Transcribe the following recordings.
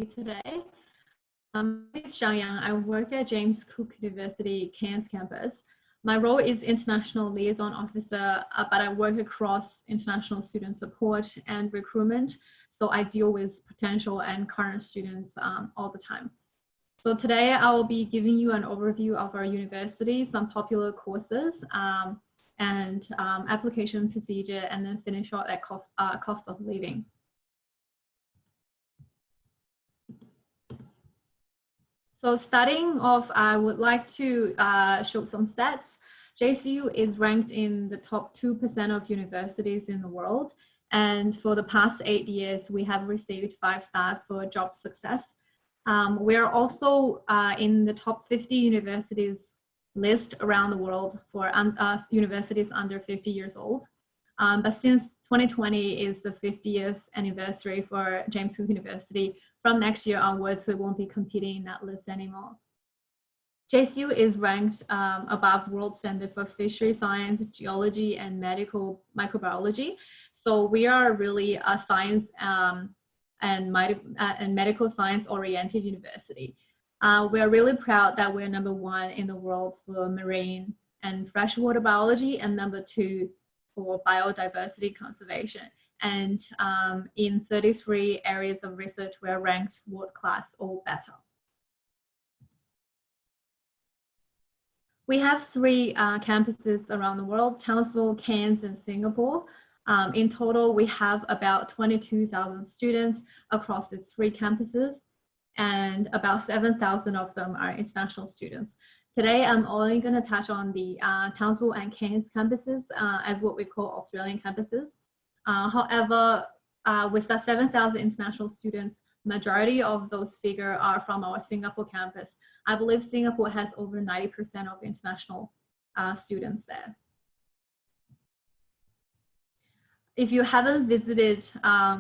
today. My name is Xiangyang. I work at James Cook University Cairns campus. My role is International Liaison Officer, but I work across international student support and recruitment. So I deal with potential and current students all the time. So today I will be giving you an overview of our university, some popular courses, and application procedure, and then finish out at cost of living. So starting off, I would like to show some stats. JCU is ranked in the top 2% of universities in the world. And for the past 8 years, we have received 5 stars for job success. We are also in the top 50 universities list around the world for universities under 50 years old. But since 2020 is the 50th anniversary for James Cook University, from next year onwards, we won't be competing in that list anymore. JCU is ranked above World Standard for Fishery Science, Geology, and Medical Microbiology. So we are really a science and medical science oriented university. We're really proud that we're #1 in the world for marine and freshwater biology and #2 for biodiversity conservation. And in 33 areas of research, we're ranked world class or better. We have 3 campuses around the world: Townsville, Cairns, and Singapore. In total, we have about 22,000 students across these 3 campuses, and about 7,000 of them are international students. Today, I'm only going to touch on the Townsville and Cairns campuses as what we call Australian campuses. However, with the 7,000 international students, majority of those figures are from our Singapore campus. I believe Singapore has over 90% of international students there. If you haven't visited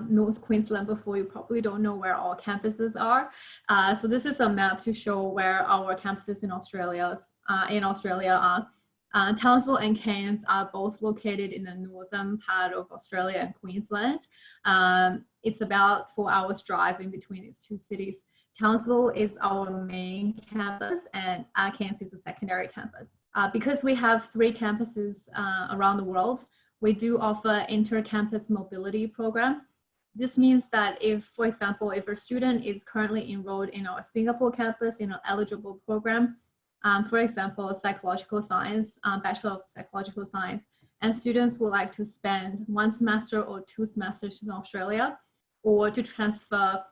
North Queensland before, you probably don't know where our campuses are. So this is a map to show where our campuses in Australia are. Townsville and Cairns are both located in the northern part of Australia and Queensland. It's about 4 hours drive in between these 2 cities. Townsville is our main campus and Cairns is a secondary campus. Because we have 3 campuses around the world, we do offer inter-campus mobility program. This means that if, for example, if a student is currently enrolled in our Singapore campus in an eligible program, for example, psychological science, Bachelor of Psychological Science, and students would like to spend 1 semester or 2 semesters in Australia, or to transfer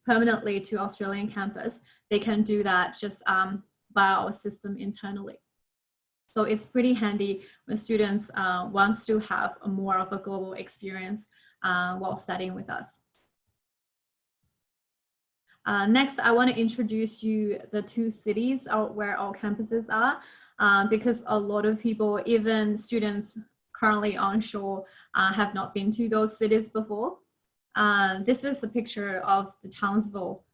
permanently to Australian campus, they can do that just via our system internally. So it's pretty handy when students want to have more of a global experience while studying with us. Next, I want to introduce you the 2 cities where our campuses are, because a lot of people, even students currently onshore, have not been to those cities before. This is a picture of the Townsville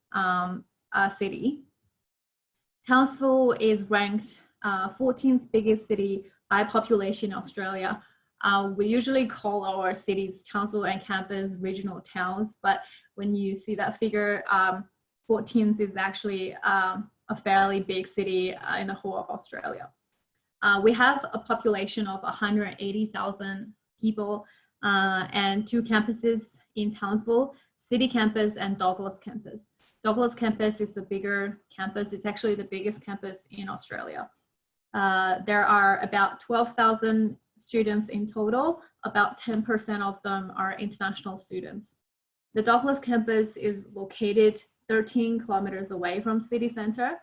city. Townsville is ranked 14th biggest city by population in Australia. We usually call our cities, Townsville and campus, regional towns, but when you see that figure, 14th is actually a fairly big city in the whole of Australia. We have a population of 180,000 people and 2 campuses in Townsville, City Campus and Douglas Campus. Douglas Campus is the bigger campus. It's actually the biggest campus in Australia. There are about 12,000 students in total. About 10% of them are international students. The Douglas campus is located 13 kilometers away from city center,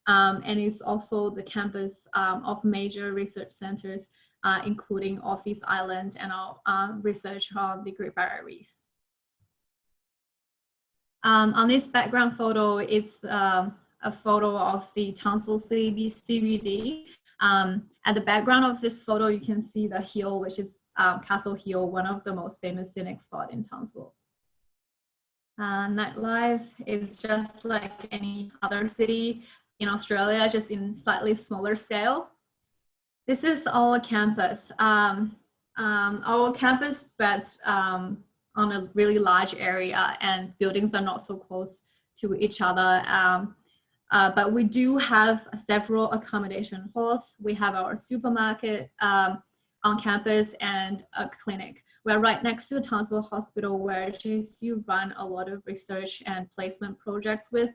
and is also the campus of major research centers, including Office Island and our research on the Great Barrier Reef. On this background photo, it's a photo of the Townsville CBD. At the background of this photo, you can see the hill, which is Castle Hill, one of the most famous scenic spots in Townsville. Nightlife is just like any other city in Australia, just in slightly smaller scale. This is our campus. Our campus spreads on a really large area, and buildings are not so close to each other. But we do have several accommodation halls. We have our supermarket on campus and a clinic. We're right next to Townsville Hospital, where JCU run a lot of research and placement projects with.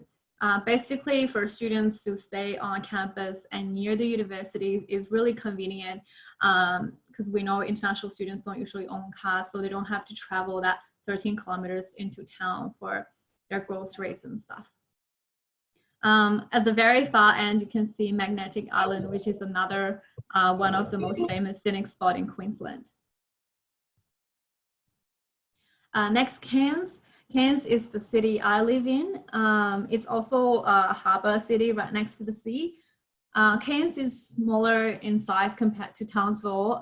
Basically, for students to stay on campus and near the university is really convenient, because we know international students don't usually own cars, so they don't have to travel that 13 kilometers into town for their groceries and stuff. At the very far end, you can see Magnetic Island, which is another one of the most famous scenic spots in Queensland. Next, Cairns. Cairns is the city I live in. It's also a harbour city right next to the sea. Cairns is smaller in size compared to Townsville.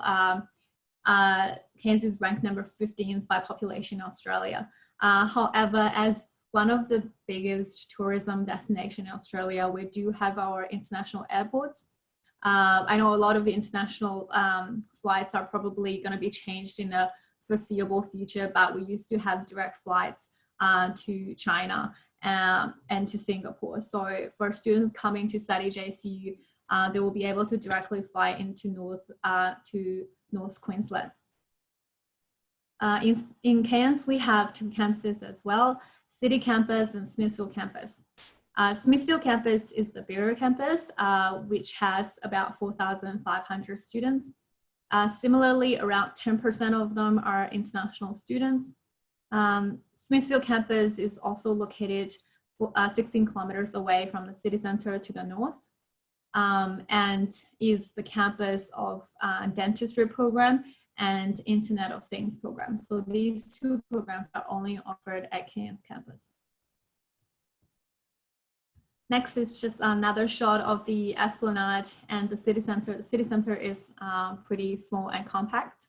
Cairns is ranked number 15 by population in Australia. However, as one of the biggest tourism destinations in Australia, we do have our international airports. I know a lot of the international flights are probably going to be changed in the foreseeable future, but we used to have direct flights to China and to Singapore. So for students coming to study JCU, they will be able to directly fly into North Queensland. In Cairns, we have two campuses as well, City Campus and Smithfield Campus. Smithfield Campus is the bigger campus, which has about 4,500 students. Similarly, around 10% of them are international students. Smithfield Campus is also located 16 kilometers away from the city center to the north, and is the campus of dentistry program and Internet of Things program. So these two programs are only offered at Cairns campus. Next is just another shot of the Esplanade and the city center. The city center is pretty small and compact.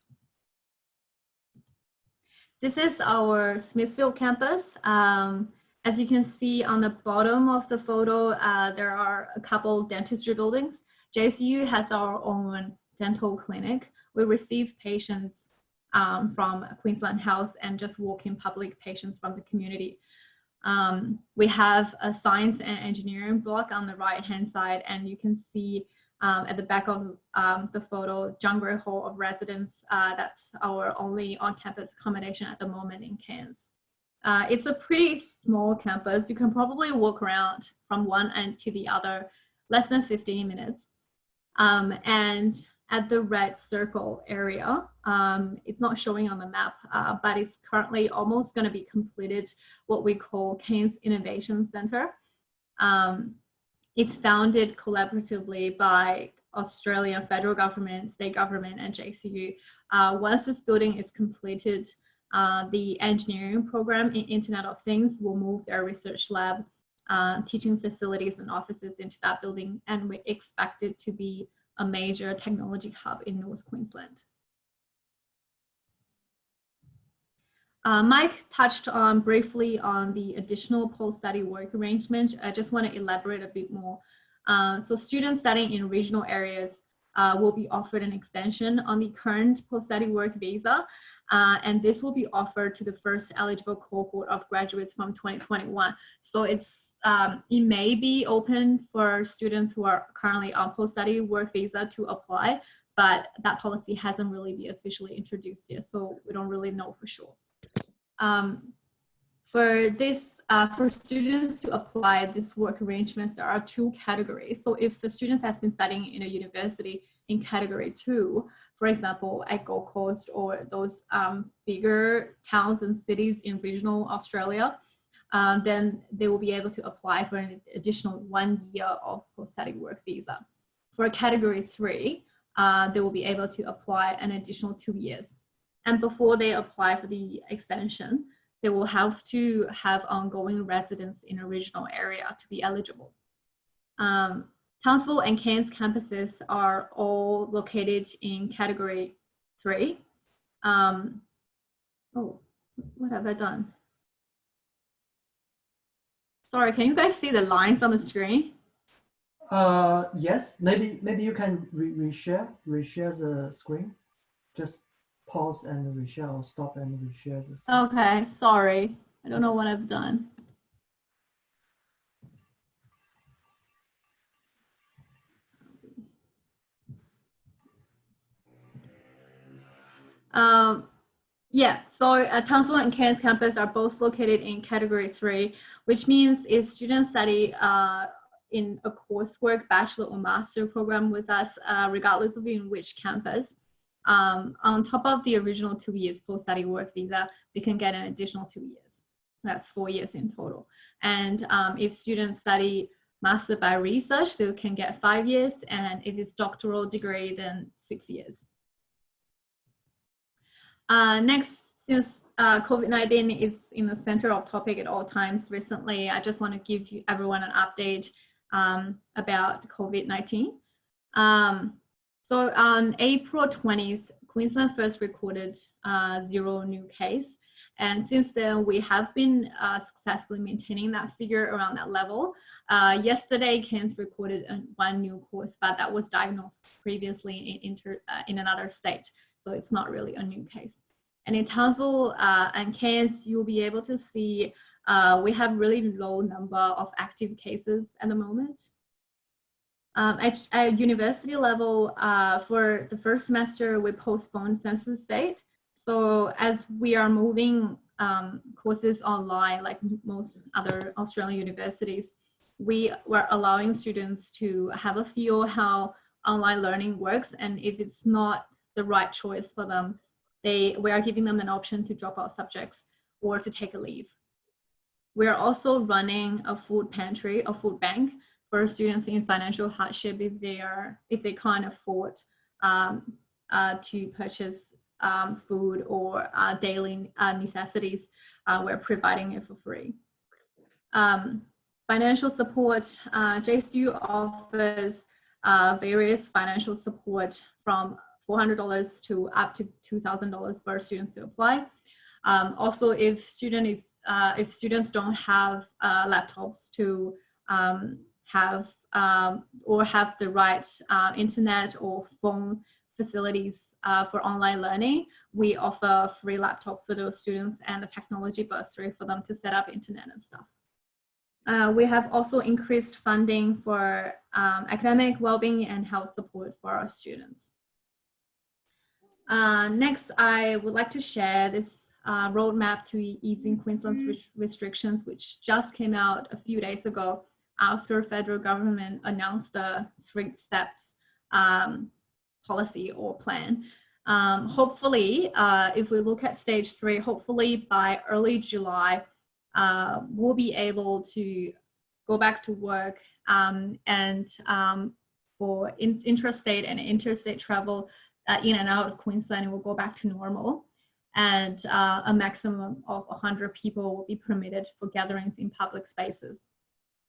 This is our Smithfield campus. As you can see on the bottom of the photo, there are a couple dentistry buildings. JCU has our own dental clinic. We receive patients from Queensland Health and just walk-in public patients from the community. We have a science and engineering block on the right-hand side, and you can see at the back of the photo, Jungrey Hall of Residence. That's our only on-campus accommodation at the moment in Cairns. It's a pretty small campus. You can probably walk around from one end to the other, less than 15 minutes. And at the red circle area, it's not showing on the map, but it's currently almost going to be completed, what we call Cairns Innovation Centre. It's founded collaboratively by Australian federal government, state government, and JCU. Once this building is completed, the engineering program in Internet of Things will move their research lab, teaching facilities and offices into that building, and we expect it to be a major technology hub in North Queensland. Mike touched on briefly on the additional post-study work arrangement. I just want to elaborate a bit more. So students studying in regional areas will be offered an extension on the current post-study work visa, and this will be offered to the first eligible cohort of graduates from 2021. So it may be open for students who are currently on post-study work visa to apply, but that policy hasn't really been officially introduced yet, so we don't really know for sure. For students to apply this work arrangements, there are two categories. So if the students have been studying in a university in category 2, for example, at Gold Coast or those bigger towns and cities in regional Australia, then they will be able to apply for an additional 1 year of post-study work visa. For category 3, they will be able to apply an additional 2 years. And before they apply for the extension, they will have to have ongoing residence in a regional area to be eligible. Townsville and Cairns campuses are all located in category 3. Oh, what have I done? Sorry, can you guys see the lines on the screen? Yes, maybe you can reshare the screen. Just pause and reshare or stop and reshare this one. Okay, sorry. I don't know what I've done. Yeah, so Townsville and Cairns campus are both located in Category 3, which means if students study in a coursework, bachelor or master program with us, regardless of in which campus, on top of the original 2 years post-study work visa, they can get an additional 2 years. That's 4 years in total. And if students study master by research, they can get 5 years, and if it's doctoral degree, then 6 years. Next, since COVID-19 is in the center of topic at all times recently, I just want to give everyone an update about COVID-19. So on April 20th, Queensland first recorded 0 new case. And since then, we have been successfully maintaining that figure around that level. Yesterday, Cairns recorded 1 new case, but that was diagnosed previously in another state. So it's not really a new case. And in Townsville and Cairns, you'll be able to see we have really low number of active cases at the moment. At university level, for the first semester, we postponed census date. So as we are moving courses online, like most other Australian universities, we were allowing students to have a feel how online learning works. And if it's not the right choice for them, we are giving them an option to drop out subjects or to take a leave. We are also running a food pantry, a food bank for students in financial hardship if they can't afford to purchase food or daily necessities. We're providing it for free. Financial support, JCU offers various financial support from $400 to up to $2,000 for students to apply. Also, if students don't have laptops to have or have the right internet or phone facilities for online learning, we offer free laptops for those students and a technology bursary for them to set up internet and stuff. We have also increased funding for academic well-being and health support for our students. Next, I would like to share this roadmap to easing Queensland's restrictions, which just came out a few days ago after federal government announced the 3 steps policy or plan. Hopefully, if we look at stage 3, hopefully by early July, we'll be able to go back to work and for intrastate and interstate travel in and out of Queensland, it will go back to normal. And a maximum of 100 people will be permitted for gatherings in public spaces.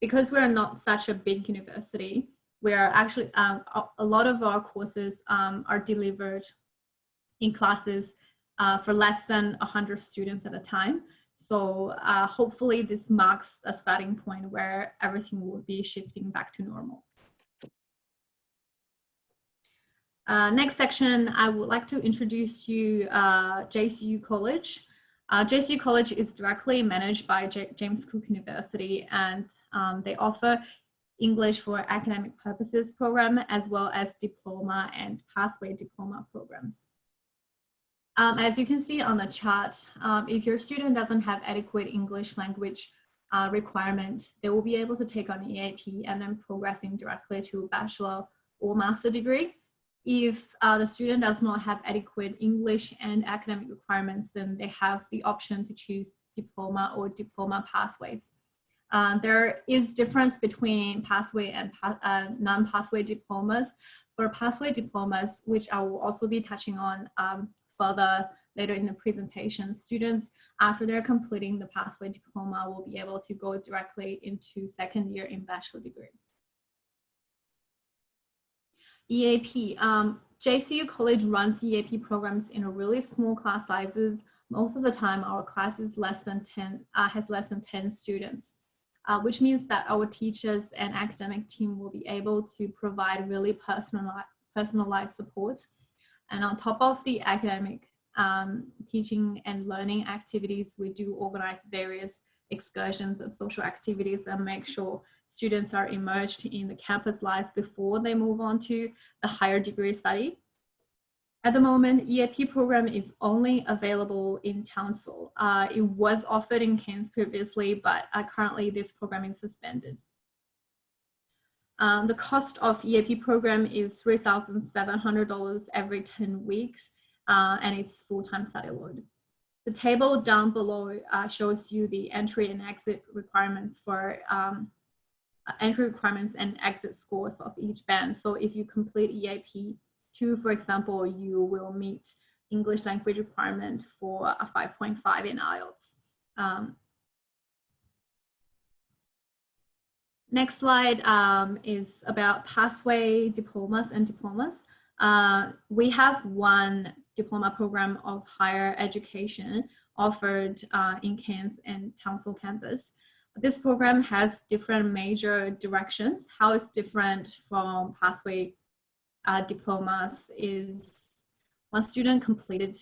Because we're not such a big university, we are actually, a lot of our courses are delivered in classes for less than 100 students at a time. So hopefully this marks a starting point where everything will be shifting back to normal. Next section, I would like to introduce you JCU College. JCU College is directly managed by James Cook University, and they offer English for academic purposes program, as well as diploma and pathway diploma programs. As you can see on the chart, if your student doesn't have adequate English language requirement, they will be able to take on EAP and then progressing directly to a bachelor or master degree. If the student does not have adequate English and academic requirements, then they have the option to choose diploma or diploma pathways. There is difference between pathway and non-pathway diplomas. For pathway diplomas, which I will also be touching on further later in the presentation, students, after they're completing the pathway diploma, will be able to go directly into second year in bachelor degree. EAP, JCU College runs EAP programs in a really small class sizes. Most of the time, our class is less than 10, has less than 10 students, which means that our teachers and academic team will be able to provide really personalized support. And on top of the academic teaching and learning activities, we do organize various excursions and social activities and make sure students are immersed in the campus life before they move on to the higher degree study. At the moment, EAP program is only available in Townsville. It was offered in Cairns previously, but currently this program is suspended. The cost of EAP program is $3,700 every 10 weeks, and it's full-time study load. The table down below shows you the entry and exit requirements for entry requirements and exit scores of each band. So if you complete EAP 2, for example, you will meet English language requirement for a 5.5 in IELTS. Next slide is about pathway diplomas and diplomas. We have one diploma program of higher education offered in Cairns and Townsville campus. This program has different major directions. How it's different from pathway diplomas is one student completed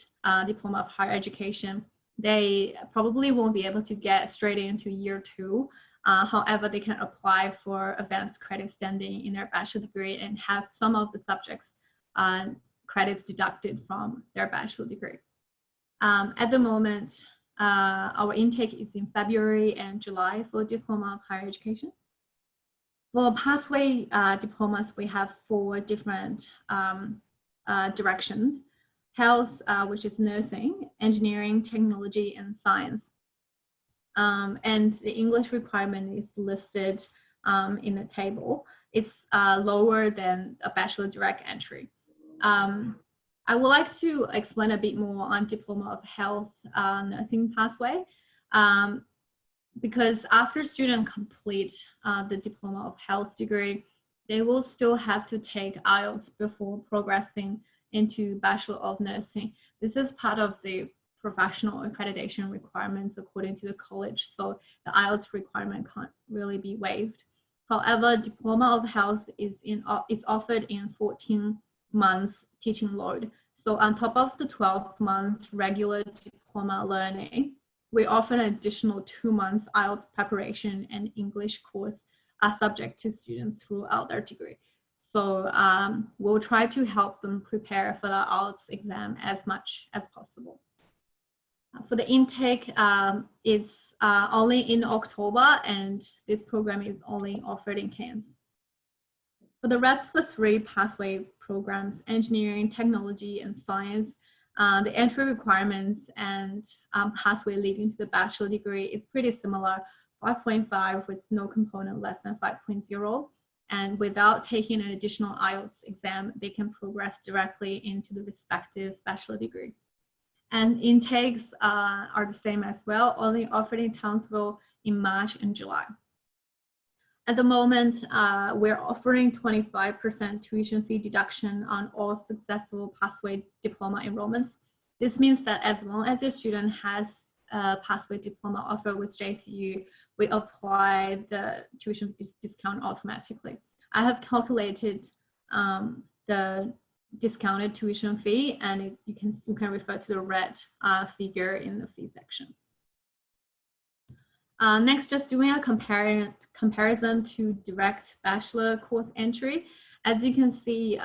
diploma of higher education, they probably won't be able to get straight into year 2. However, they can apply for advanced credit standing in their bachelor degree and have some of the subjects credits deducted from their bachelor degree. At the moment, our intake is in February and July for Diploma of Higher Education. For pathway diplomas, we have 4 different directions: health, which is nursing, engineering, technology, and science. And the English requirement is listed in the table. It's lower than a bachelor direct entry. I would like to explain a bit more on Diploma of Health nursing pathway, because after students complete the Diploma of Health degree, they will still have to take IELTS before progressing into Bachelor of Nursing. This is part of the professional accreditation requirements according to the college, so the IELTS requirement can't really be waived. However, Diploma of Health is offered in 14 months teaching load. So on top of the 12 months regular diploma learning, we offer an additional 2 months IELTS preparation and English course subject to students throughout their degree. So we'll try to help them prepare for the IELTS exam as much as possible. For the intake, it's only in October, and this program is only offered in Cairns. For the rest of the 3 pathway programs, engineering, technology, and science, the entry requirements and pathway leading to the bachelor degree is pretty similar, 5.5 with no component less than 5.0. And without taking an additional IELTS exam, they can progress directly into the respective bachelor degree. And intakes are the same as well, only offered in Townsville in March and July. At the moment, we're offering 25% tuition fee deduction on all successful pathway diploma enrollments. This means that as long as your student has a pathway diploma offer with JCU, we apply the tuition discount automatically. I have calculated the discounted tuition fee, and you can refer to the red figure in the fee section. Next, just doing a comparison to direct bachelor course entry. As you can see,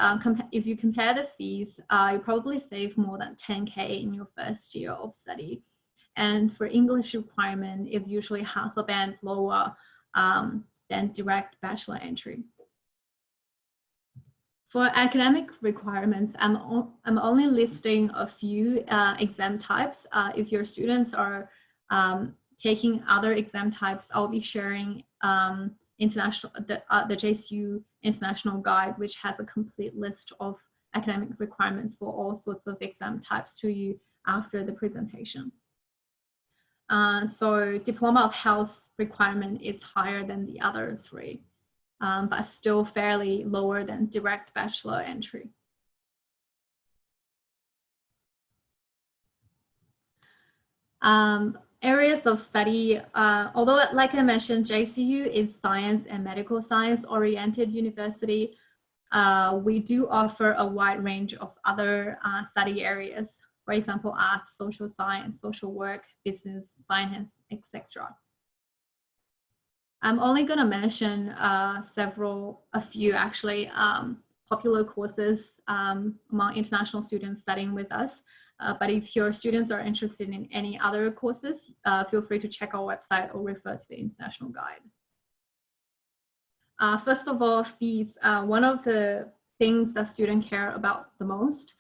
if you compare the fees, you probably save more than 10K in your first year of study. And for English requirement, it's usually half a band lower than direct bachelor entry. For academic requirements, I'm only listing a few exam types. If your students are taking other exam types, I'll be sharing the JCU International Guide, which has a complete list of academic requirements for all sorts of exam types to you after the presentation. So Diploma of Health requirement is higher than the other 3. But still fairly lower than direct bachelor entry. Areas of study, although like I mentioned, JCU is science and medical science oriented university, we do offer a wide range of other study areas. for example, arts, social science, social work, business, finance, etc. I'm only going to mention a few actually popular courses among international students studying with us. But if your students are interested in any other courses, feel free to check our website or refer to the international guide. First of all, fees. One of the things that students care about the most.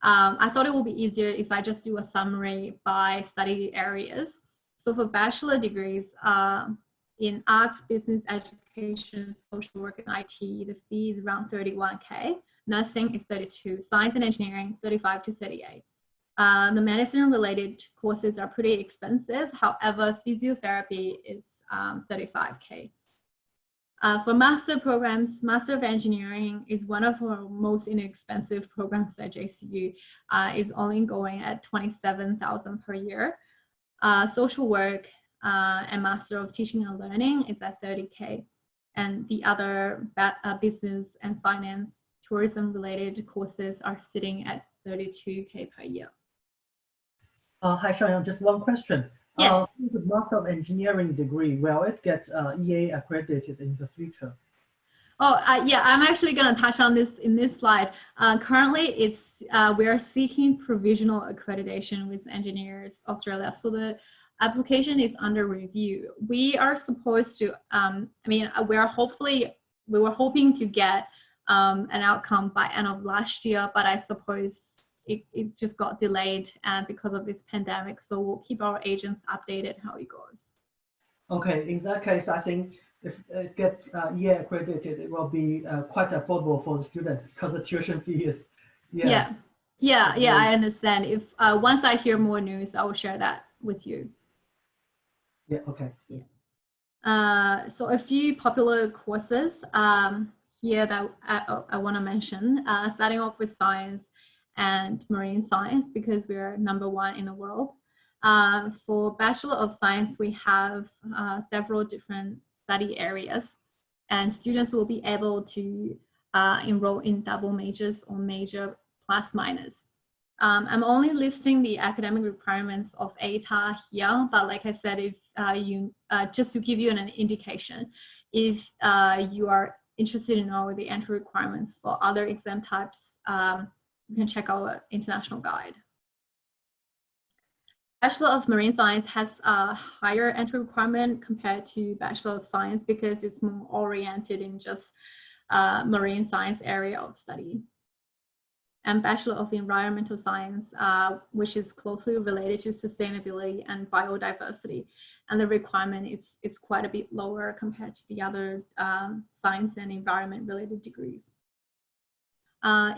I thought it would be easier if I just do a summary by study areas. So for bachelor degrees, in arts, business, education, social work, and IT, the fee is around 31K. Nursing is 32. Science and engineering, 35 to 38. The medicine-related courses are pretty expensive. However, physiotherapy is 35K. For master programs, Master of Engineering is one of our most inexpensive programs at JCU. Is only going at 27,000 per year. Social work and Master of Teaching and Learning is at 30K. And the other business and finance, tourism-related courses are sitting at 32K per year. Hi, Shayan, just one question. Yeah. The Master of Engineering degree, will it get EA accredited in the future? Oh, yeah, I'm actually going to touch on this in this slide. Currently, we are seeking provisional accreditation with Engineers Australia. So the application is under review. We are supposed to, we were hoping to get an outcome by end of last year, but I suppose it just got delayed because of this pandemic. So we'll keep our agents updated how it goes. Okay, in that case, I think if it get EA accredited, it will be quite affordable for the students because the tuition fee is, yeah, I understand. If once I hear more news, I will share that with you. Yeah, okay. Yeah. So a few popular courses here that I want to mention, starting off with science and marine science, because we're #1 in the world. For Bachelor of Science, we have several different study areas, and students will be able to enroll in double majors or major plus minors. I'm only listing the academic requirements of ATAR here, but like I said, if just to give you an indication, if you are interested in all the entry requirements for other exam types, you can check our international guide. Bachelor of Marine Science has a higher entry requirement compared to Bachelor of Science because it's more oriented in just marine science area of study. And Bachelor of Environmental Science, which is closely related to sustainability and biodiversity. And the requirement is quite a bit lower compared to the other science and environment related degrees.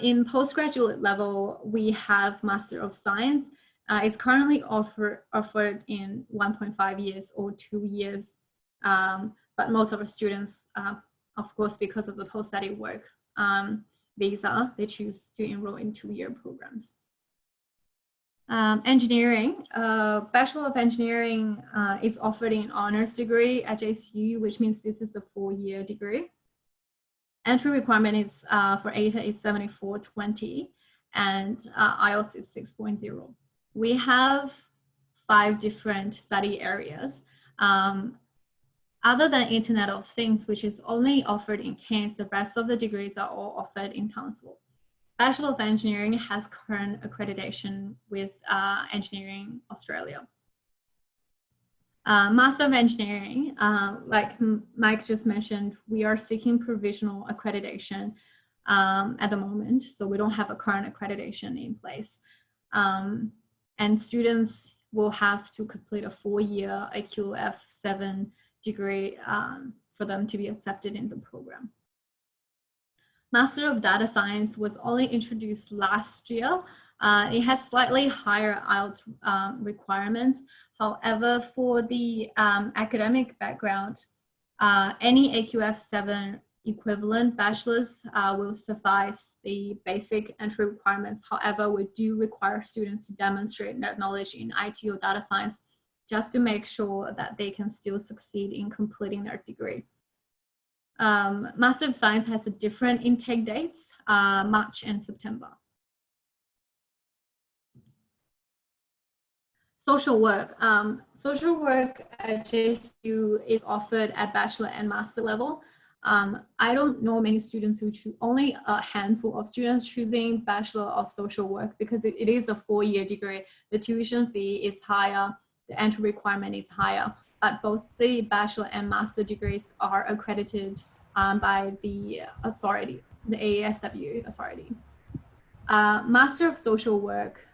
In postgraduate level, we have Master of Science. It's currently offered in 1.5 years or 2 years, but most of our students, of course, because of the post-study work visa, they choose to enroll in 2-year programs. Engineering, Bachelor of Engineering is offered in honors degree at JCU, which means this is a 4-year degree. Entry requirement is for ATA is 7420 and IELTS is 6.0. We have 5 different study areas. Other than Internet of Things, which is only offered in Cairns, the rest of the degrees are all offered in Townsville. Bachelor of Engineering has current accreditation with Engineering Australia. Master of Engineering, like Mike just mentioned, we are seeking provisional accreditation at the moment, so we don't have a current accreditation in place. And students will have to complete a 4-year AQF 7 degree for them to be accepted in the program. Master of Data Science was only introduced last year. It has slightly higher IELTS requirements. However, for the academic background, any AQF 7 equivalent bachelor's will suffice the basic entry requirements. However, we do require students to demonstrate their knowledge in IT or data science just to make sure that they can still succeed in completing their degree. Master of Science has a different intake dates, March and September. Social work. Social work at JCU is offered at bachelor and master level. I don't know many students who choose, only a handful of students choosing Bachelor of Social Work because it is a 4-year degree. The tuition fee is higher, the entry requirement is higher, but both the bachelor and master degrees are accredited by the authority, the AASW authority. Master of Social Work,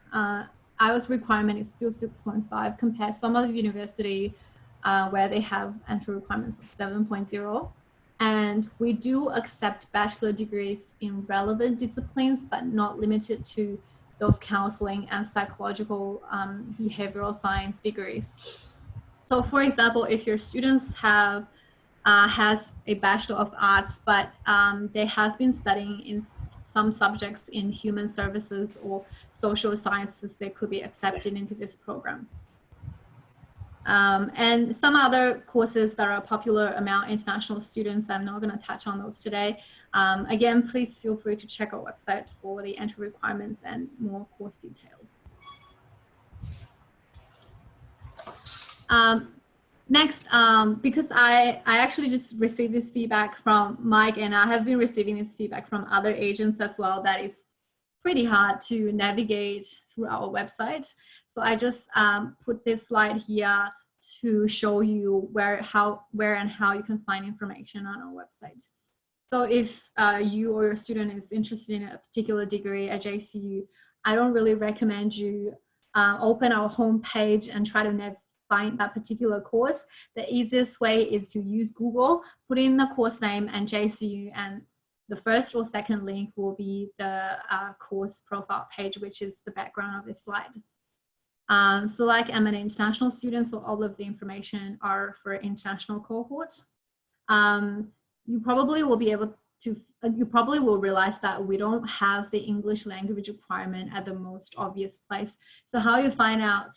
IELTS requirement is still 6.5 compared to some other university where they have entry requirements of 7.0. And we do accept bachelor degrees in relevant disciplines, but not limited to those counseling and psychological behavioral science degrees. So for example, if your students have has a Bachelor of Arts, but they have been studying in some subjects in human services or social sciences, they could be accepted into this program. And some other courses that are popular among international students, I'm not going to touch on those today. Again, please feel free to check our website for the entry requirements and more course details. Next, because I actually just received this feedback from Mike, and I have been receiving this feedback from other agents as well, that is pretty hard to navigate through our website. So I just put this slide here to show you where and how you can find information on our website. So if you or your student is interested in a particular degree at JCU, I don't really recommend you open our homepage and try to find that particular course. The easiest way is to use Google, put in the course name and JCU, and the first or second link will be the course profile page, which is the background of this slide. So like I'm an international student, so all of the information are for international cohorts. You probably will be able to, you probably will realize that we don't have the English language requirement at the most obvious place. So how you find out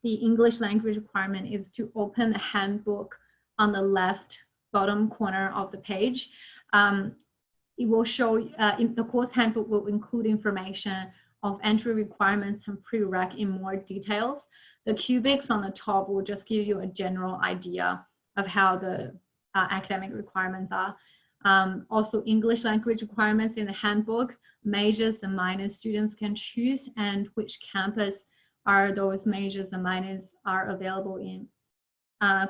the English language requirement is to open the handbook on the left bottom corner of the page. It will show, in the course handbook will include information of entry requirements and prereq in more details. The cubics on the top will just give you a general idea of how the academic requirements are. Also English language requirements in the handbook, majors and minors students can choose, and which campus are those majors and minors are available in.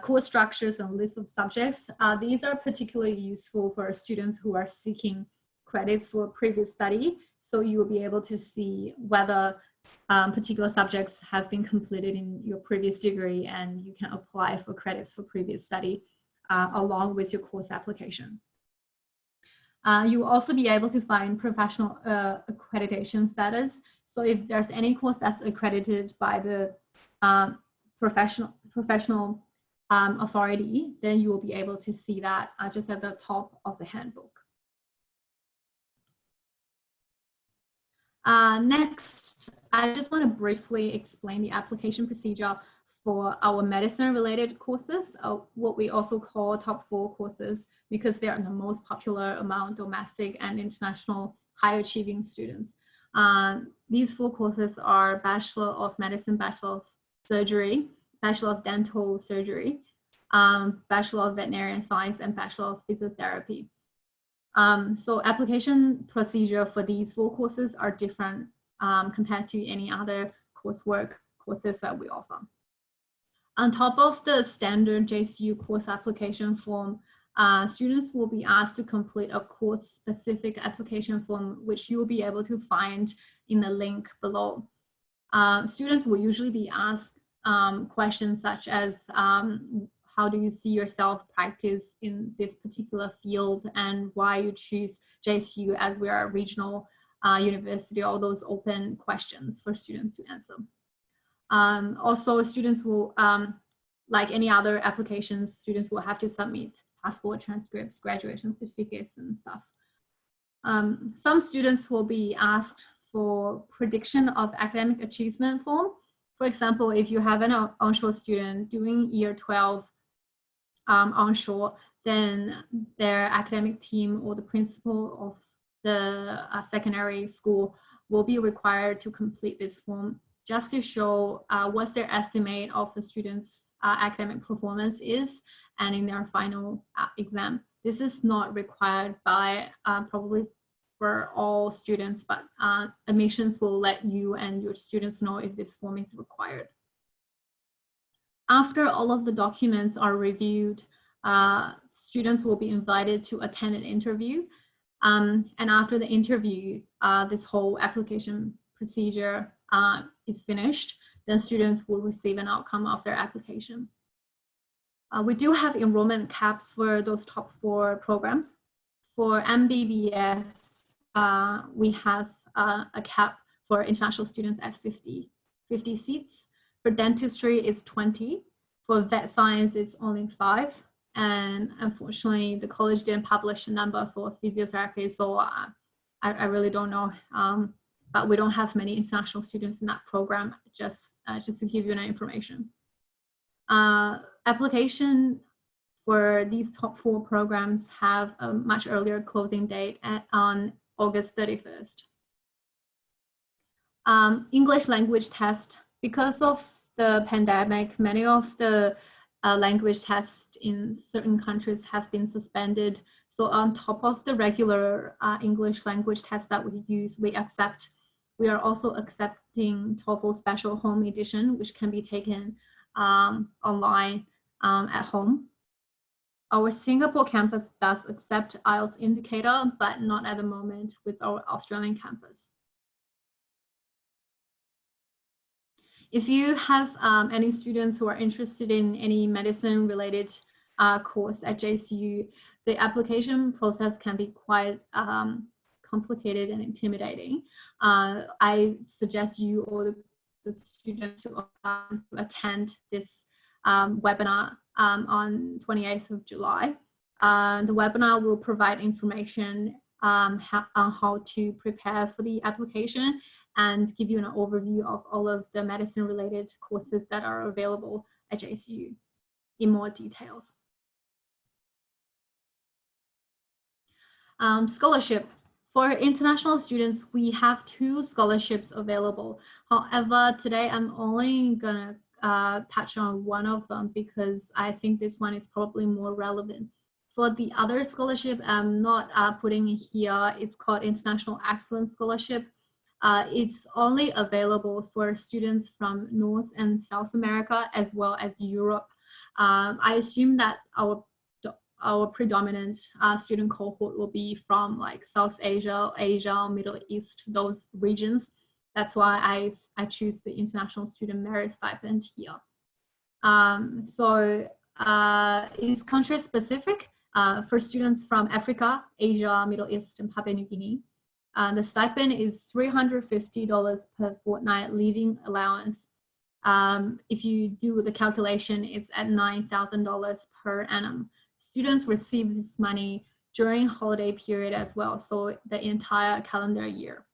Course structures and list of subjects. These are particularly useful for students who are seeking credits for previous study. So you will be able to see whether particular subjects have been completed in your previous degree, and you can apply for credits for previous study along with your course application. You will also be able to find professional accreditation status. So if there's any course that's accredited by the professional authority, then you will be able to see that just at the top of the handbook. Next, I just want to briefly explain the application procedure for our medicine-related courses, what we also call top 4 courses, because they are the most popular among domestic and international high-achieving students. These 4 courses are Bachelor of Medicine, Bachelor of Surgery, Bachelor of Dental Surgery, Bachelor of Veterinary Science, and Bachelor of Physiotherapy. So application procedure for these 4 courses are different compared to any other coursework courses that we offer. On top of the standard JCU course application form, students will be asked to complete a course-specific application form, which you will be able to find in the link below. Students will usually be asked questions such as how do you see yourself practice in this particular field, and why you choose JCU as we are a regional university, all those open questions for students to answer. Also, students will, like any other applications, students will have to submit passport transcripts, graduation certificates and stuff. Some students will be asked for prediction of academic achievement form. For example, if you have an onshore student doing year 12 onshore, then their academic team or the principal of the secondary school will be required to complete this form just to show what their estimate of the students' academic performance is and in their final exam. This is not required by probably for all students, but admissions will let you and your students know if this form is required. After all of the documents are reviewed, students will be invited to attend an interview. And after the interview, this whole application procedure is finished, then students will receive an outcome of their application. We do have enrollment caps for those top 4 programs. For MBBS, we have a cap for international students at 50 seats. For dentistry, it's 20. For vet science, it's only 5. And unfortunately, the college didn't publish a number for physiotherapy, so I really don't know. But we don't have many international students in that program, just to give you an information. Application for these top 4 programs have a much earlier closing date on August 31st. English language test. Because of the pandemic, many of the language tests in certain countries have been suspended. So on top of the regular English language tests that we use, we are also accepting TOEFL Special Home Edition, which can be taken online at home. Our Singapore campus does accept IELTS indicator, but not at the moment with our Australian campus. If you have any students who are interested in any medicine related course at JCU, the application process can be quite complicated and intimidating. I suggest you or the students to attend this webinar on 28th of July. The webinar will provide information on how to prepare for the application and give you an overview of all of the medicine related courses that are available at JCU in more details. Scholarship. For international students, we have 2 scholarships available. However, today I'm only gonna touch on one of them because I think this one is probably more relevant. For the other scholarship, I'm not putting it here. It's called International Excellence Scholarship. It's only available for students from North and South America as well as Europe. I assume that our predominant student cohort will be from like South Asia, Middle East, those regions. That's why I choose the International Student Merit Stipend here. It's country specific for students from Africa, Asia, Middle East, and Papua New Guinea. The stipend is $350 per fortnight living allowance. If you do the calculation, it's at $9,000 per annum. Students receive this money during holiday period as well, so the entire calendar year.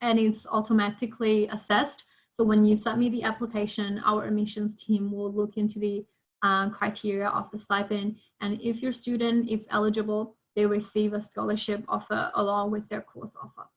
And it's automatically assessed. So when you submit the application, our admissions team will look into the criteria of the stipend. And if your student is eligible, they receive a scholarship offer along with their course offer.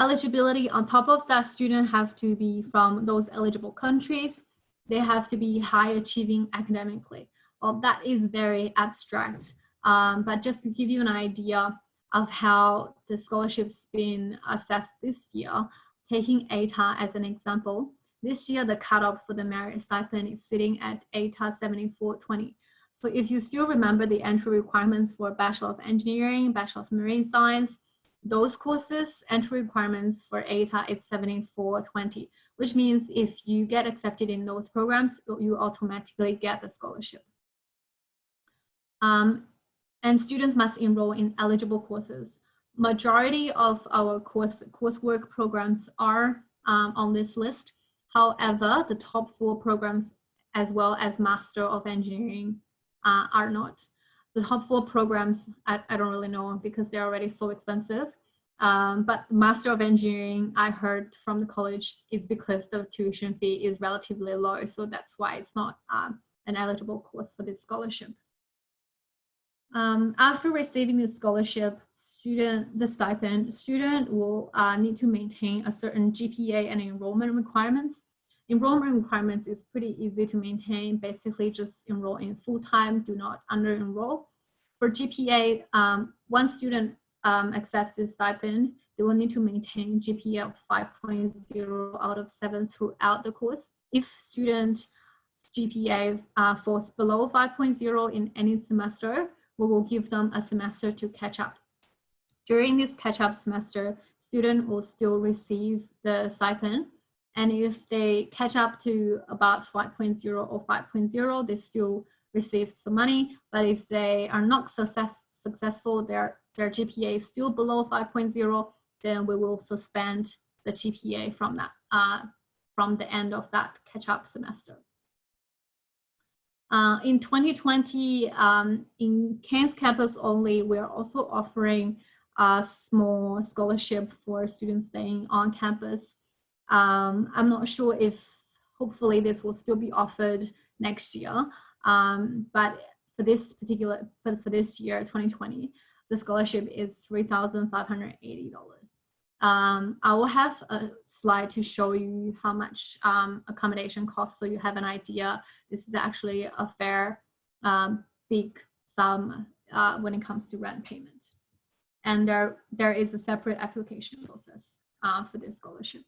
Eligibility, on top of that, students have to be from those eligible countries. They have to be high achieving academically. Well, that is very abstract, but just to give you an idea of how the scholarship's been assessed this year, taking ATAR as an example, this year the cutoff for the merit stipend is sitting at ATAR 7420. So if you still remember the entry requirements for Bachelor of Engineering, Bachelor of Marine Science, those courses, entry requirements for ATAR is 7420, which means if you get accepted in those programs, you automatically get the scholarship. And students must enroll in eligible courses. Majority of our coursework programs are on this list. However, the top 4 programs as well as Master of Engineering are not. The top 4 programs, I don't really know because they're already so expensive. But Master of Engineering, I heard from the college, is because the tuition fee is relatively low. So that's why it's not an eligible course for this scholarship. After receiving the scholarship, the student will need to maintain a certain GPA and enrollment requirements. Enrollment requirements is pretty easy to maintain. Basically, just enroll in full-time, do not under-enroll. For GPA, once student accepts this stipend, they will need to maintain GPA of 5.0 out of 7 throughout the course. If student GPA falls below 5.0 in any semester, we will give them a semester to catch up. During this catch-up semester, student will still receive the stipend. And if they catch up to about 5.0 or 5.0, they still receive some money. But if they are not successful, their GPA is still below 5.0, then we will suspend the GPA from the end of that catch-up semester. In 2020, in Cairns campus only, we're also offering a small scholarship for students staying on campus. I'm not sure if hopefully this will still be offered next year, but for this year, 2020, the scholarship is $3,580. I will have a slide to show you how much accommodation costs, so you have an idea. This is actually a fair big sum when it comes to rent payment. And there is a separate application process for this scholarship.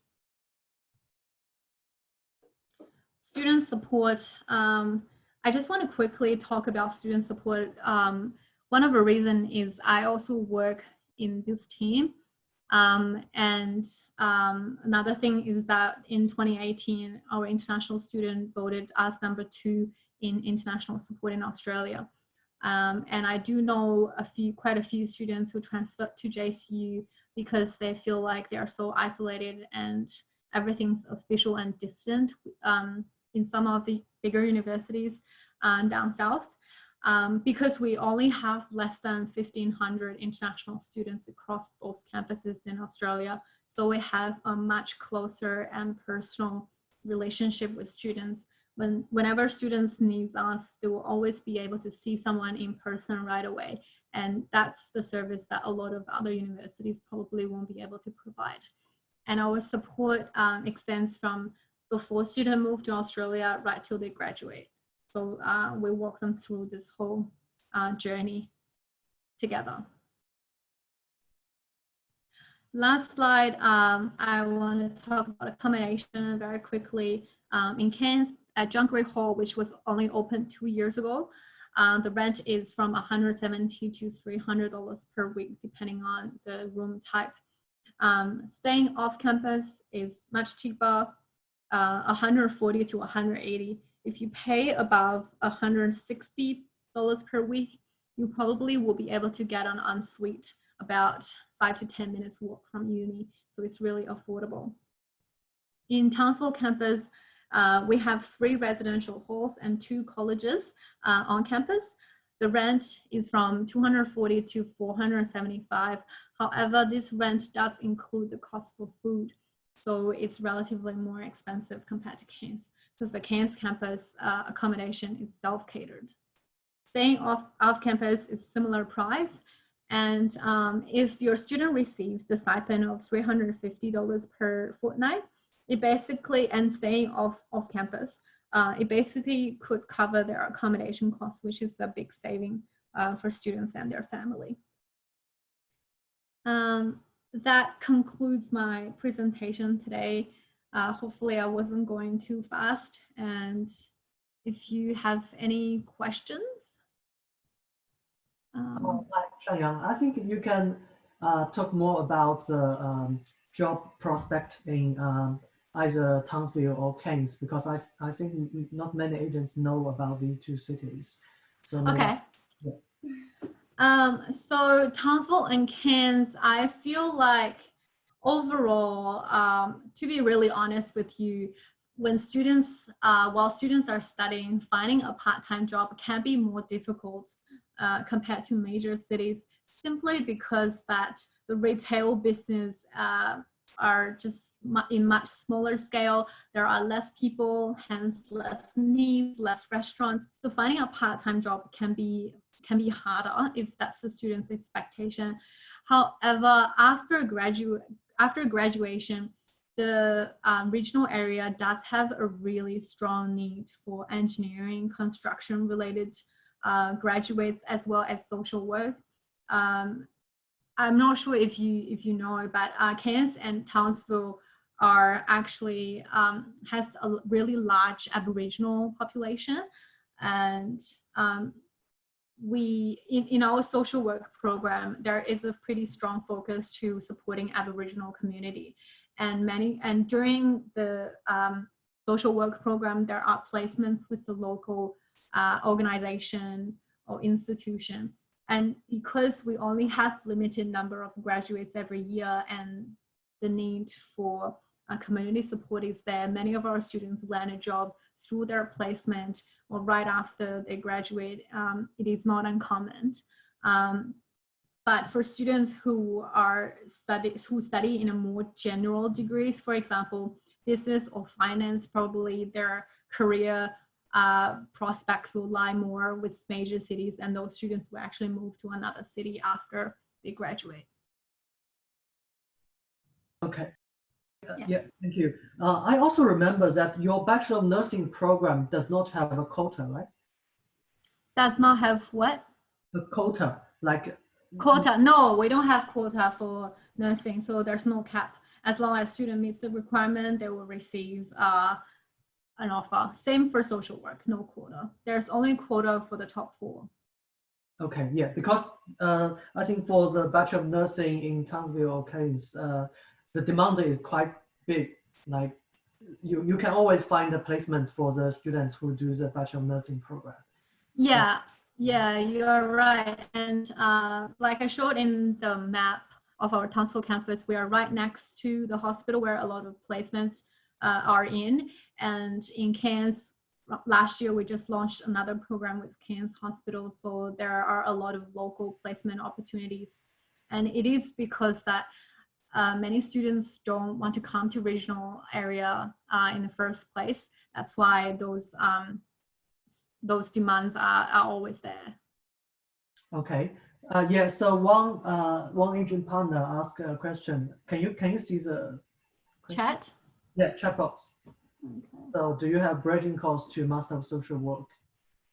Student support. I just want to quickly talk about student support. One of the reasons is I also work in this team. Another thing is that in 2018, our international student voted us #2 in international support in Australia. And I do know quite a few students who transferred to JCU because they feel like they are so isolated and everything's official and distant in some of the bigger universities down south. Because we only have less than 1,500 international students across both campuses in Australia. So we have a much closer and personal relationship with students. Whenever students need us, they will always be able to see someone in person right away. And that's the service that a lot of other universities probably won't be able to provide. And our support extends from before students move to Australia right till they graduate. So we walk them through this whole journey together. Last slide, I want to talk about accommodation very quickly. In Cairns, at Junkery Hall, which was only opened 2 years ago, the rent is from $170 to $300 per week, depending on the room type. Staying off campus is much cheaper, $140 to $180. If you pay above $160 per week, you probably will be able to get an ensuite about 5 to 10 minutes walk from uni. So it's really affordable. In Townsville campus, we have 3 residential halls and 2 colleges on campus. The rent is from $240 to $475. However, this rent does include the cost for food. So it's relatively more expensive compared to Cairns, because the Cairns campus accommodation is self-catered. Staying off campus is similar price. And if your student receives the stipend of $350 per fortnight, it basically, and staying off campus, it basically could cover their accommodation costs, which is a big saving for students and their family. That concludes my presentation today. Hopefully I wasn't going too fast. And if you have any questions. Shanyang, I think you can talk more about the job prospect in either Townsville or Cairns, because I think not many agents know about these 2 cities. So okay. Yeah. So Townsville and Cairns, I feel like overall, to be really honest with you, when students, while students are studying, finding a part-time job can be more difficult compared to major cities, simply because that the retail business are just in much smaller scale. There are less people, hence less needs, less restaurants. So finding a part-time job can be can be harder if that's the student's expectation. However, after graduation, the regional area does have a really strong need for engineering, construction related graduates, as well as social work. I'm not sure if you know, but Cairns and Townsville are actually has a really large Aboriginal population, and we in our social work program there is a pretty strong focus to supporting Aboriginal community, and during the social work program there are placements with the local organization or institution. And because we only have limited number of graduates every year and the need for community support is there, many of our students land a job through their placement or right after they graduate. It is not uncommon. But for students who study in a more general degrees, for example, business or finance, probably their career prospects will lie more with major cities, and those students will actually move to another city after they graduate. Okay. Yeah, thank you. I also remember that your Bachelor of Nursing program does not have a quota, right? Does not have what? A quota, like quota. No, we don't have quota for nursing, so there's no cap. As long as student meets the requirement, they will receive an offer. Same for social work, no quota. There's only quota for the top 4. Okay, yeah, because I think for the Bachelor of Nursing in Townsville case, the demand is quite big. Like you can always find a placement for the students who do the Bachelor of Nursing program. Yeah, yeah, you're right. And like I showed in the map of our Townsville campus, we are right next to the hospital where a lot of placements are in. And in Cairns, last year we just launched another program with Cairns Hospital, so there are a lot of local placement opportunities. And it is because that many students don't want to come to regional area in the first place. That's why those demands are always there. Okay. Yeah. So one agent partner asked a question. Can you see the question? Chat? Yeah, chat box. Okay. So do you have bridging course to Master of Social Work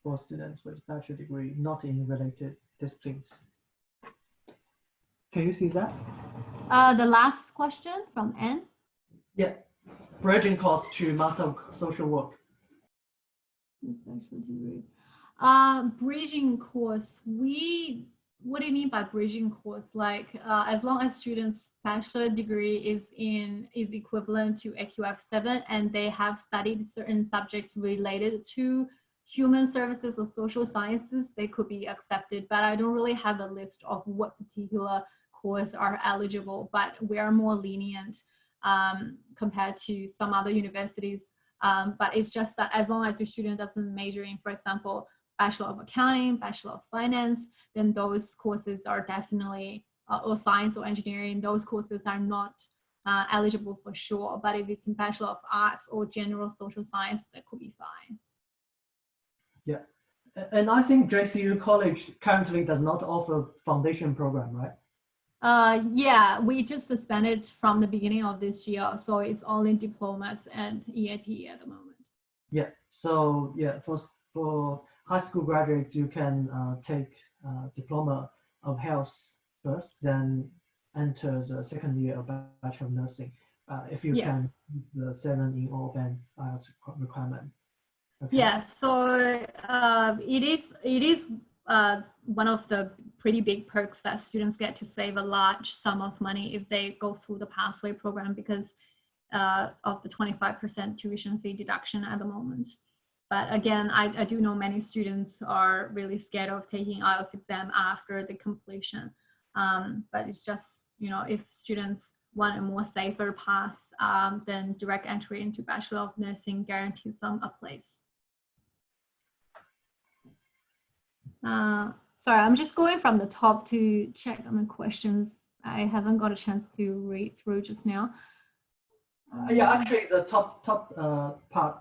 for students with bachelor degree not in related disciplines? Can you see that? The last question from Anne. Yeah, bridging course to Master of Social Work. Bachelor degree. Bridging course. What do you mean by bridging course? Like as long as students' bachelor degree is equivalent to AQF7 and they have studied certain subjects related to human services or social sciences, they could be accepted. But I don't really have a list of what particular course are eligible, but we are more lenient compared to some other universities. But it's just that as long as your student doesn't major in, for example, Bachelor of Accounting, Bachelor of Finance, then those courses are definitely, or science or engineering, those courses are not eligible for sure. But if it's in Bachelor of Arts or general social science, that could be fine. Yeah, and I think JCU College currently does not offer foundation program, right? Yeah, we just suspended from the beginning of this year, so it's only diplomas and EAP at the moment. Yeah, so yeah, for high school graduates, you can take Diploma of Health first, then enter the second year of Bachelor of Nursing. If you can meet the 7 in all bands IELTS requirement. Okay. Yeah, so it is one of the pretty big perks that students get to save a large sum of money if they go through the pathway program because of the 25% tuition fee deduction at the moment. But again, I do know many students are really scared of taking IELTS exam after the completion. But it's just, you know, if students want a more safer path, then direct entry into Bachelor of Nursing guarantees them a place. Sorry, I'm just going from the top to check on the questions. I haven't got a chance to read through just now. Yeah, actually, the top part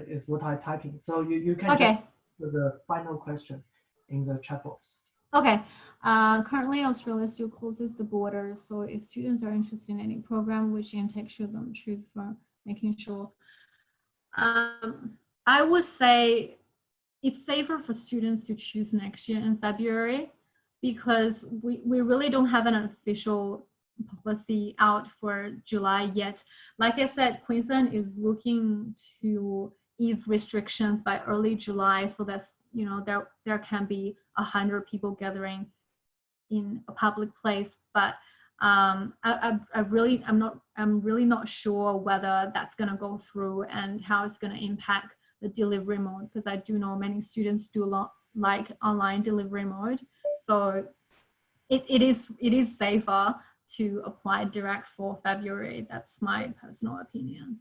is what I'm typing. So you can just the final question. in the chat box. Okay. Currently, Australia still closes the borders. So if students are interested in any program, which intake should them choose for making sure? I would say it's safer for students to choose next year in February because we really don't have an official policy out for July yet. Like I said, Queensland is looking to ease restrictions by early July, so that's, you know, there can be 100 people gathering in a public place. But I'm really not sure whether that's going to go through and how it's going to impact the delivery mode, because I do know many students do like online delivery mode. So it is safer to apply direct for February. That's my personal opinion.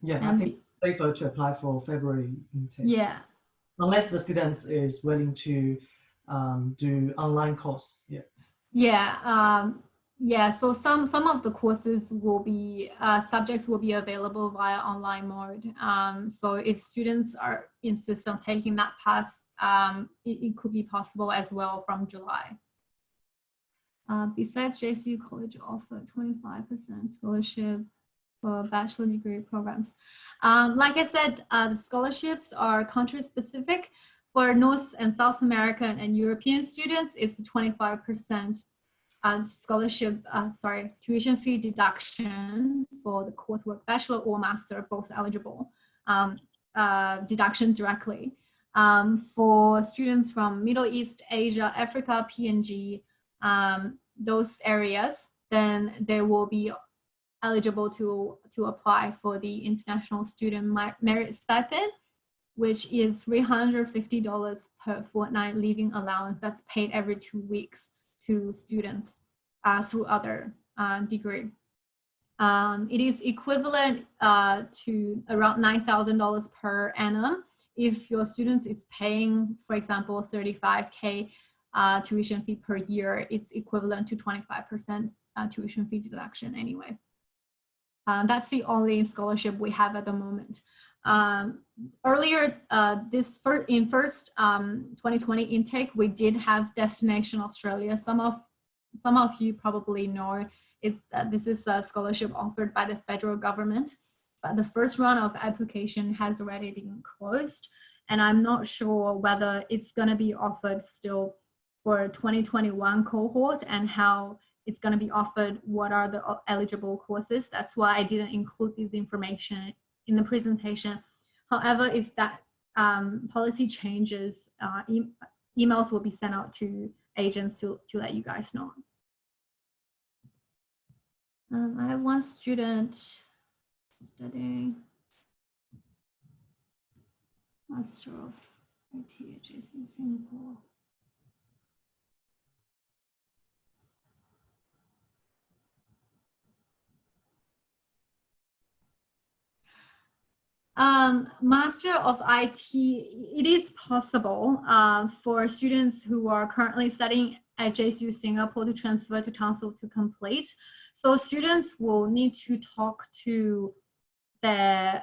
Yeah, I think it's safer to apply for February intake. Yeah. Unless the student is willing to do online course. Yeah. Yeah. Yeah. So some of the courses will be subjects will be available via online mode. So if students are insist on taking that path, it could be possible as well from July. Besides, JCU College offer 25% scholarship for bachelor degree programs. Like I said, the scholarships are country specific. For North and South American and European students, it's 25% tuition fee deduction for the coursework, bachelor or master, both eligible, deduction directly. For students from Middle East, Asia, Africa, PNG, those areas, then they will be eligible to apply for the International Student Merit Stipend, which is $350 per fortnight living allowance that's paid every 2 weeks to students through other degree. It is equivalent to around $9,000 per annum. If your students is paying, for example, 35K tuition fee per year, it's equivalent to 25% tuition fee deduction anyway. That's the only scholarship we have at the moment. Earlier, in first 2020 intake, we did have Destination Australia. Some of you probably know this is a scholarship offered by the federal government, but the first round of application has already been closed, and I'm not sure whether it's going to be offered still for 2021 cohort and how it's going to be offered, what are the eligible courses. That's why I didn't include this information in the presentation. However, if that policy changes, emails will be sent out to agents to let you guys know. I have one student studying Master of IT at JCU Singapore. Master of IT, it is possible for students who are currently studying at JCU Singapore to transfer to Townsville to complete. So students will need to talk to the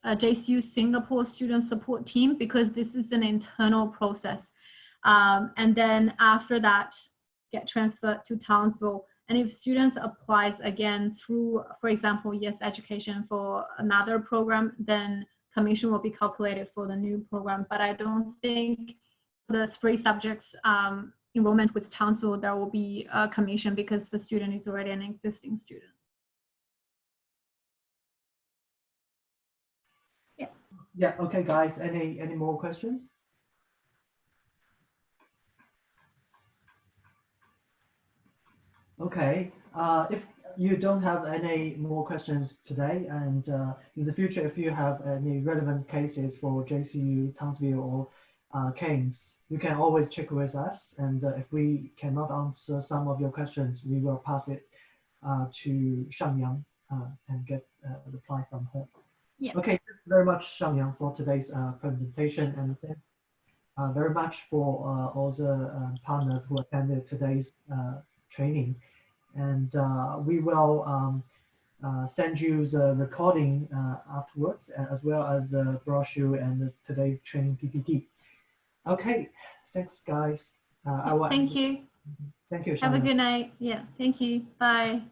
JCU Singapore student support team, because this is an internal process. And then after that, get transferred to Townsville. And if students applies again through, for example, Yes Education for another program, then commission will be calculated for the new program. But I don't think the 3 subjects enrollment with Townsville, there will be a commission because the student is already an existing student. Yeah. Yeah. Okay, guys. Any more questions? Okay. If you don't have any more questions today, and in the future, if you have any relevant cases for JCU, Townsville, or Keynes, you can always check with us. And if we cannot answer some of your questions, we will pass it to Shangyang and get a reply from her. Yeah. Okay, thanks very much, Shangyang, for today's presentation, and thanks very much for all the partners who attended today's training. And we will send you the recording afterwards, as well as the brochure and today's training PPT. Okay, thanks, guys. I will Thank you. Thank you, Have a Xiaoyang. good night. Yeah, thank you. Bye.